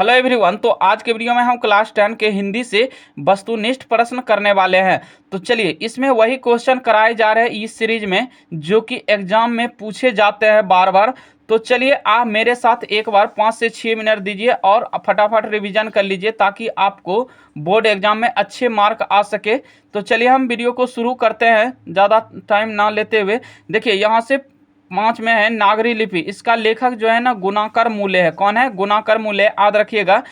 Hello everyone. तो आज के वीडियो में हम क्लास 10 के हिंदी से वस्तुनिष्ठ प्रश्न करने वाले हैं। तो चलिए, इसमें वही क्वेश्चन कराए जा रहे हैं इस सीरीज में जो कि एग्जाम में पूछे जाते हैं बार बार। तो चलिए, आप मेरे साथ एक बार 5 से 6 मिनट दीजिए और फटाफट रिवीजन कर लीजिए ताकि आपको बोर्ड एग्जाम में अच्छे मार्क आ सके। तो चलिए हम वीडियो को शुरू करते हैं ज़्यादा टाइम ना लेते हुए। देखिए, यहाँ से 5 में है नागरी लिपि। इसका लेखक जो है ना गुणाकर मूले है। कौन है? गुणाकर मूले, याद रखिएगा।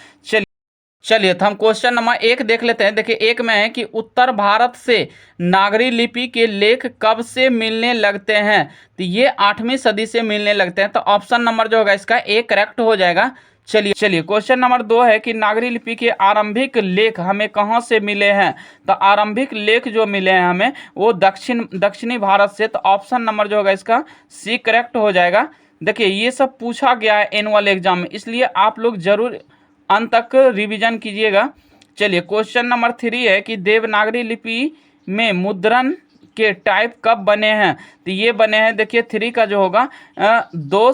चलिए तो हम क्वेश्चन नंबर 1 देख लेते हैं। देखिए, 1 में है कि उत्तर भारत से नागरी लिपि के लेख कब से मिलने लगते हैं। तो ये 8वीं सदी से मिलने लगते हैं। तो ऑप्शन नंबर जो होगा इसका ए करेक्ट हो जाएगा। चलिए क्वेश्चन नंबर 2 है कि नागरी लिपि के आरंभिक लेख हमें कहाँ से मिले हैं। तो आरंभिक लेख जो मिले हैं हमें वो दक्षिणी भारत से। तो ऑप्शन नंबर जो होगा इसका सी करेक्ट हो जाएगा। देखिए, ये सब पूछा गया है एनुअल एग्जाम में, इसलिए आप लोग जरूर अंत तक रिवीजन कीजिएगा। चलिए क्वेश्चन नंबर 3 है कि देवनागरी लिपि में मुद्रण के टाइप कब बने हैं। तो ये बने हैं, देखिए 3 का जो होगा 2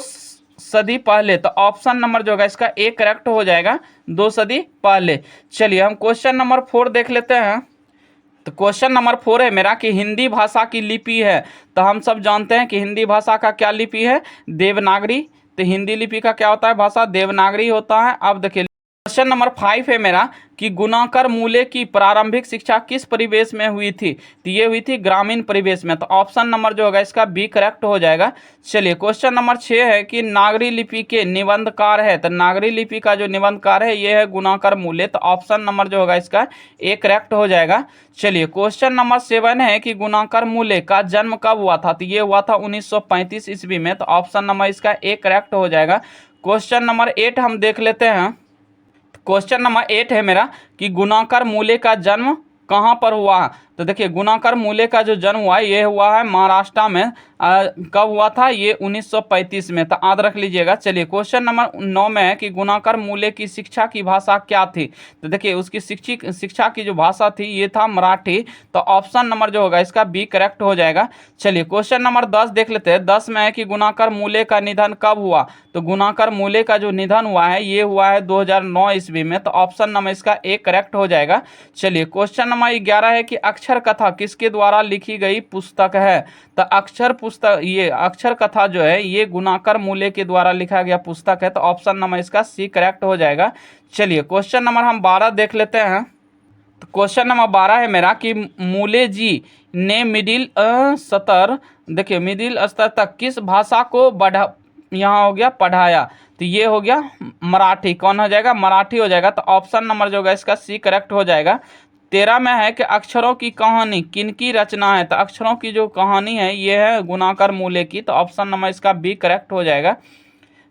सदी पहले। तो ऑप्शन नंबर जो होगा इसका ए करेक्ट हो जाएगा, 2 सदी पहले। चलिए हम क्वेश्चन नंबर 4 देख लेते हैं। तो क्वेश्चन नंबर 4 है मेरा कि हिंदी भाषा की लिपि है। तो हम सब जानते हैं कि हिंदी भाषा का क्या लिपि है, देवनागरी। तो हिंदी लिपि का क्या होता है भाषा, देवनागरी होता है। अब देखिए क्वेश्चन नंबर 5 है मेरा कि गुणाकर मूले की प्रारंभिक शिक्षा किस परिवेश में हुई थी। तो ये हुई थी ग्रामीण परिवेश में। तो ऑप्शन नंबर जो होगा इसका बी करेक्ट हो जाएगा। चलिए क्वेश्चन नंबर 6 है कि नागरी लिपि के निबंधकार है। तो नागरी लिपि का जो निबंधकार है ये है गुणाकर मूले। तो ऑप्शन नंबर जो होगा इसका ए करेक्ट हो जाएगा। चलिए क्वेश्चन नंबर 7 है कि गुणाकर मूले का जन्म कब हुआ था। तो ये हुआ था 1935 ईस्वी में। तो ऑप्शन नंबर इसका ए करेक्ट हो जाएगा। क्वेश्चन नंबर 8 हम देख लेते हैं। क्वेश्चन नंबर 8 है मेरा कि गुणाकर मूले का जन्म कहाँ पर हुआ। तो देखिए, गुणाकर मूले का जो जन्म हुआ है ये हुआ है महाराष्ट्र में। कब हुआ था, ये 1935 में। तो याद रख लीजिएगा। चलिए क्वेश्चन नंबर 9 में है कि गुणाकर मूले की शिक्षा की भाषा क्या थी। तो देखिए, उसकी शिक्षा की जो भाषा थी ये था मराठी। तो ऑप्शन नंबर जो होगा इसका बी करेक्ट हो जाएगा। चलिए क्वेश्चन नंबर 10 देख लेते हैं। 10 में है कि गुणाकर मूले का निधन कब हुआ। तो गुणाकर मूले का जो निधन हुआ है ये हुआ है 2009 ईस्वी में। तो ऑप्शन नंबर इसका ए करेक्ट हो जाएगा। चलिए क्वेश्चन नंबर 11 है कि अक्षर कथा किसके द्वारा लिखी गई पुस्तक है। तो अक्षर कथा जो है ये गुणाकर मूले के द्वारा लिखा गया पुस्तक है। तो ऑप्शन नंबर इसका सी करेक्ट हो जाएगा। चलिए क्वेश्चन नंबर हम 12 देख लेते हैं। तो क्वेश्चन नंबर 12 है मेरा कि मूले जी ने मिडिल स्तर, देखिए मिडिल स्तर तक किस भाषा को यहाँ हो गया पढ़ाया। तो ये हो गया मराठी। कौन हो जाएगा, मराठी हो जाएगा। तो ऑप्शन नंबर जो होगा इसका सी करेक्ट हो जाएगा। 13 में है कि अक्षरों की कहानी किनकी रचना है। तो अक्षरों की जो कहानी है ये है गुणाकर मूले की। तो ऑप्शन नंबर इसका बी करेक्ट हो जाएगा।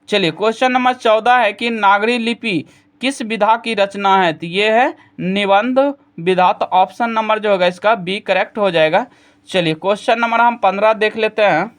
चलिए क्वेश्चन नंबर 14 है कि नागरी लिपि किस विधा की रचना है। तो ये है निबंध विधा। तो ऑप्शन नंबर जो होगा इसका बी करेक्ट हो जाएगा। चलिए क्वेश्चन नंबर हम 15 देख लेते हैं।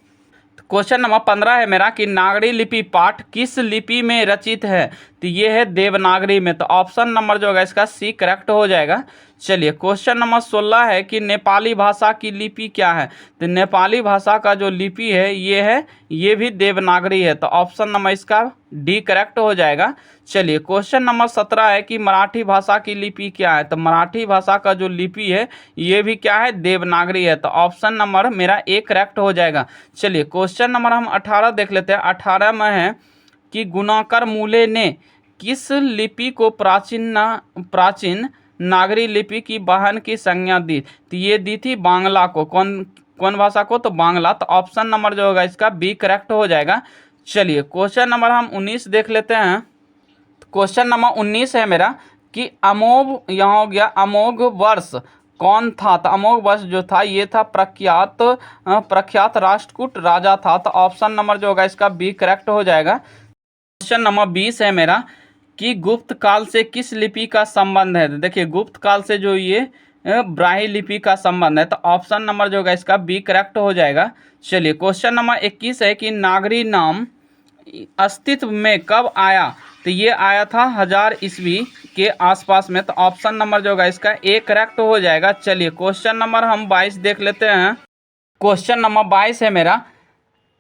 क्वेश्चन नंबर 15 है मेरा कि नागरी लिपि पाठ किस लिपि में रचित है। तो ये है देवनागरी में। तो ऑप्शन नंबर जो होगा इसका सी करेक्ट हो जाएगा। चलिए क्वेश्चन नंबर 16 है कि नेपाली भाषा की लिपि क्या है। तो नेपाली भाषा का जो लिपि है ये भी देवनागरी है। तो ऑप्शन नंबर इसका डी करेक्ट हो जाएगा। चलिए क्वेश्चन नंबर 17 है कि मराठी भाषा की लिपि क्या है। तो मराठी भाषा का जो लिपि है ये भी क्या है, देवनागरी है। तो ऑप्शन नंबर मेरा ए करेक्ट हो जाएगा। चलिए क्वेश्चन नंबर हम 18 देख लेते हैं। 18 में है कि गुणाकर मूले ने किस लिपि को प्राचीन नागरी लिपि की बहन की संज्ञा दी। तो ये दी थी बांग्ला को। कौन भाषा को, तो बांग्ला। तो ऑप्शन नंबर जो होगा इसका बी करेक्ट हो जाएगा। चलिए क्वेश्चन नंबर हम 19 देख लेते हैं। क्वेश्चन नंबर 19 है मेरा कि अमोघ, यहाँ हो गया अमोघ वर्ष कौन था। तो अमोघ वर्ष जो था ये था प्रख्यात राष्ट्रकूट राजा था। तो ऑप्शन नंबर जो होगा इसका बी करेक्ट हो जाएगा। क्वेश्चन नंबर 20 है मेरा कि गुप्त काल से किस लिपि का संबंध है। देखिए गुप्त काल से जो ये ब्राह्मी लिपि का संबंध है। तो ऑप्शन नंबर जो होगा इसका बी करेक्ट हो जाएगा। चलिए क्वेश्चन नंबर 21 है कि नागरी नाम अस्तित्व में कब आया। तो ये आया था 1000 ईस्वी के आसपास में। तो ऑप्शन नंबर जो होगा इसका ए करेक्ट हो जाएगा। चलिए क्वेश्चन नंबर हम 22 देख लेते हैं। क्वेश्चन नंबर 22 है मेरा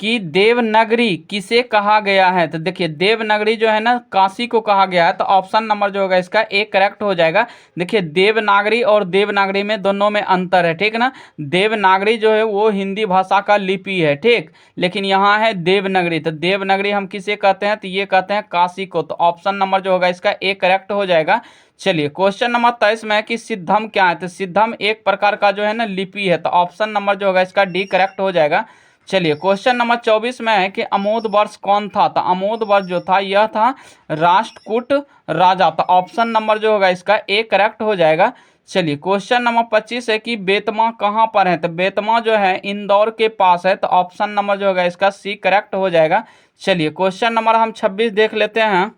कि देवनागरी किसे कहा गया है। तो देखिए देवनागरी जो है ना काशी को कहा गया है, तो ऑप्शन नंबर जो होगा इसका ए करेक्ट हो जाएगा। देखिए देवनागरी और देवनागरी में दोनों में अंतर है, ठीक ना। देवनागरी जो है वो हिंदी भाषा का लिपि है, ठीक, लेकिन यहाँ है देवनागरी। तो देवनागरी हम किसे कहते हैं, तो ये कहते हैं काशी को। तो ऑप्शन नंबर जो होगा इसका ए करेक्ट हो जाएगा। चलिए क्वेश्चन नंबर 23 में है कि सिद्धम क्या है। तो सिद्धम एक प्रकार का जो है ना लिपि है, तो ऑप्शन नंबर जो होगा इसका डी करेक्ट हो जाएगा। चलिए क्वेश्चन नंबर 24 में है कि अमोद वर्ष कौन था। तो अमोद वर्ष जो था यह था राष्ट्रकूट राजा। तो ऑप्शन नंबर जो होगा इसका ए करेक्ट हो जाएगा। चलिए क्वेश्चन नंबर 25 है कि बेतमा कहाँ पर है। तो बेतमा जो है इंदौर के पास है। तो ऑप्शन नंबर जो होगा इसका सी करेक्ट हो जाएगा। चलिए क्वेश्चन नंबर हम 26 देख लेते हैं।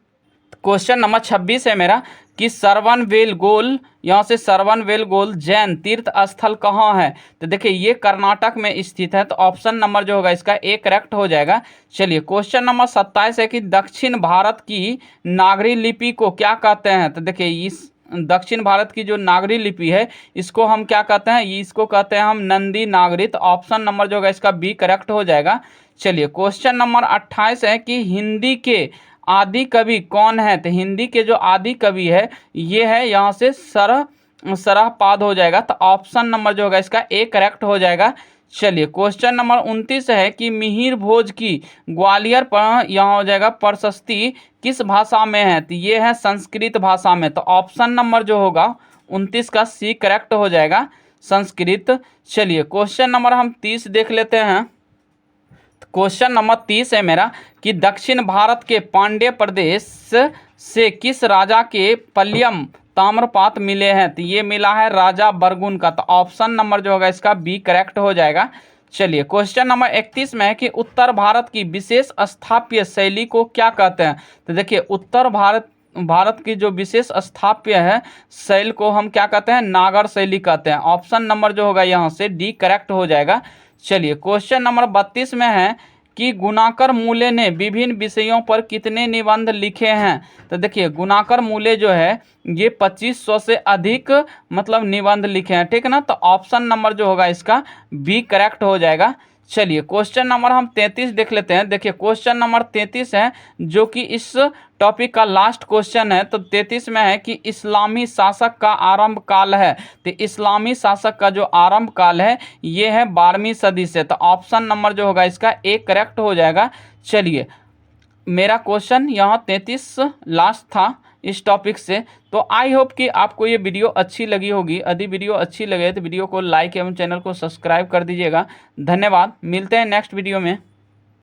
क्वेश्चन नंबर 26 है मेरा कि श्रवणबेलगोल, यहाँ से श्रवणबेलगोल जैन तीर्थ स्थल कहाँ है। तो देखिए ये कर्नाटक में स्थित है। तो ऑप्शन नंबर जो होगा इसका ए करेक्ट हो जाएगा। चलिए क्वेश्चन नंबर 27 है कि दक्षिण भारत की नागरी लिपि को क्या कहते हैं। तो देखिए इस दक्षिण भारत की जो नागरी लिपि है इसको हम क्या कहते हैं, इसको कहते हैं हम नंदी नागरी। तो ऑप्शन नंबर जो होगा इसका बी करेक्ट हो जाएगा। चलिए क्वेश्चन नंबर 28 है कि हिंदी के आदि कवि कौन है। तो हिंदी के जो आदि कवि है ये है यहाँ से सरहपाद हो जाएगा। तो ऑप्शन नंबर जो होगा इसका ए करेक्ट हो जाएगा। चलिए क्वेश्चन नंबर 29 है कि मिहिर भोज की ग्वालियर पर यहाँ हो जाएगा प्रशस्ति किस भाषा में है। तो ये है संस्कृत भाषा में। तो ऑप्शन नंबर जो होगा 29 का सी करेक्ट हो जाएगा, संस्कृत। चलिए क्वेश्चन नंबर हम 30 देख लेते हैं। क्वेश्चन नंबर 30 है मेरा कि दक्षिण भारत के पांड्य प्रदेश से किस राजा के पल्यम ताम्रपात मिले हैं। तो ये मिला है राजा बरगुन का। तो ऑप्शन नंबर जो होगा इसका बी करेक्ट हो जाएगा। चलिए क्वेश्चन नंबर 31 में है कि उत्तर भारत की विशेष स्थापत्य शैली को क्या कहते हैं। तो देखिए उत्तर भारत की जो विशेष स्थापत्य है शैली को हम क्या कहते हैं, नागर शैली कहते हैं। ऑप्शन नंबर जो होगा यहाँ से डी करेक्ट हो जाएगा। चलिए क्वेश्चन नंबर 32 में है कि गुणाकर मूले ने विभिन्न विषयों पर कितने निबंध लिखे हैं। तो देखिए गुणाकर मूले जो है ये 2500 से अधिक मतलब निबंध लिखे हैं, ठीक है ना। तो ऑप्शन नंबर जो होगा इसका बी करेक्ट हो जाएगा। चलिए क्वेश्चन नंबर हम 33 देख लेते हैं। देखिए क्वेश्चन नंबर 33 है जो कि इस टॉपिक का लास्ट क्वेश्चन है। तो 33 में है कि इस्लामी शासक का आरंभ काल है। तो इस्लामी शासक का जो आरंभ काल है ये है 12वीं सदी से। तो ऑप्शन नंबर जो होगा इसका ए करेक्ट हो जाएगा। चलिए मेरा क्वेश्चन यहाँ 33 लास्ट था इस टॉपिक से। तो आई होप कि आपको ये वीडियो अच्छी लगी होगी। यदि वीडियो अच्छी लगे तो वीडियो को लाइक एवं चैनल को सब्सक्राइब कर दीजिएगा। धन्यवाद, मिलते हैं नेक्स्ट वीडियो में।